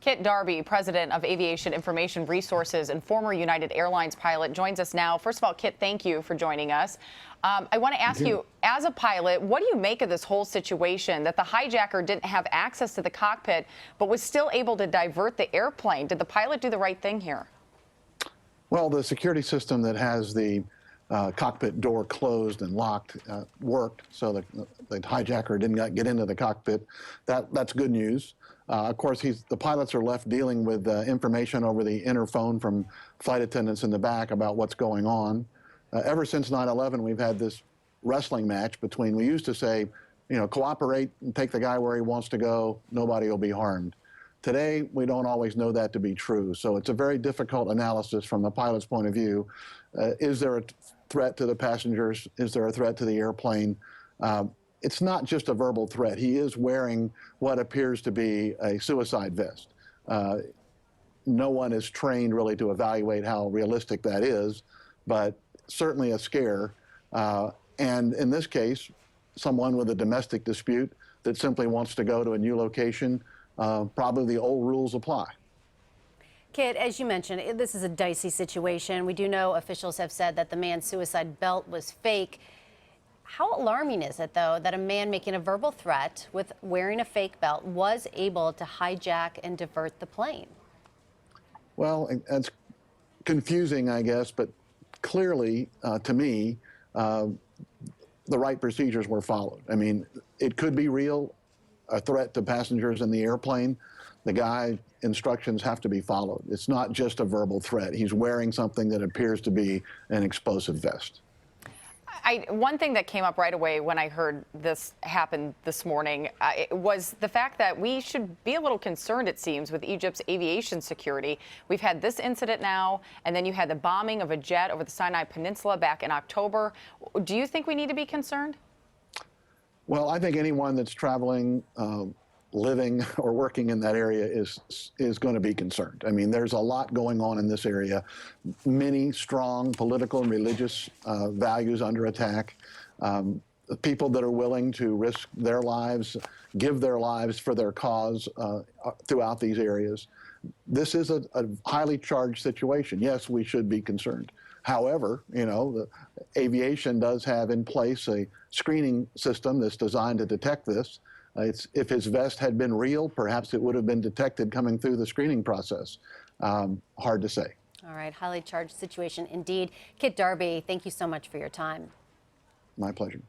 Kit Darby, president of Aviation Information Resources and former United Airlines pilot, joins us now. First of all, Kit, thank you for joining us. I want to ask you, as a pilot, what do you make of this whole situation that the hijacker didn't have access to the cockpit but was still able to divert the airplane? Did the pilot do the right thing here? Well, the security system that has the cockpit door closed and locked worked, so the hijacker didn't get into the cockpit. That's good news. Of course, the pilots are left dealing with information over the interphone from flight attendants in the back about what's going on. Ever since 9/11, we've had this wrestling match between, we used to say, you know, cooperate and take the guy where he wants to go, nobody will be harmed. Today, we don't always know that to be true, so it's a very difficult analysis from the pilot's point of view. Is there a threat to the passengers? Is there a threat to the airplane? It's not just a verbal threat. He is wearing what appears to be a suicide vest. No one is trained really to evaluate how realistic that is, but certainly a scare. And in this case, someone with a domestic dispute that simply wants to go to a new location, probably the old rules apply. Kit, as you mentioned, this is a dicey situation. We do know officials have said that the man's suicide belt was fake. How alarming is it, though, that a man making a verbal threat with wearing a fake belt was able to hijack and divert the plane? Well, it's confusing, I guess, but clearly, to me, the right procedures were followed. I mean, it could be real, a threat to passengers in the airplane. The guy's instructions have to be followed. It's not just a verbal threat. He's wearing something that appears to be an explosive vest. One thing that came up right away when I heard this happen this morning was the fact that we should be a little concerned, it seems, with Egypt's aviation security. We've had this incident now, and then you had the bombing of a jet over the Sinai Peninsula back in October. Do you think we need to be concerned? Well, I think anyone that's traveling, living or working in that area is going to be concerned. I mean, there's a lot going on in this area. Many strong political and religious values under attack. People that are willing to risk their lives, give their lives for their cause throughout these areas. This is a highly charged situation. Yes, we should be concerned. However, you know, the aviation does have in place a screening system that's designed to detect this. If his vest had been real, perhaps it would have been detected coming through the screening process. Hard to say. All right, highly charged situation indeed. Kit Darby, thank you so much for your time. My pleasure.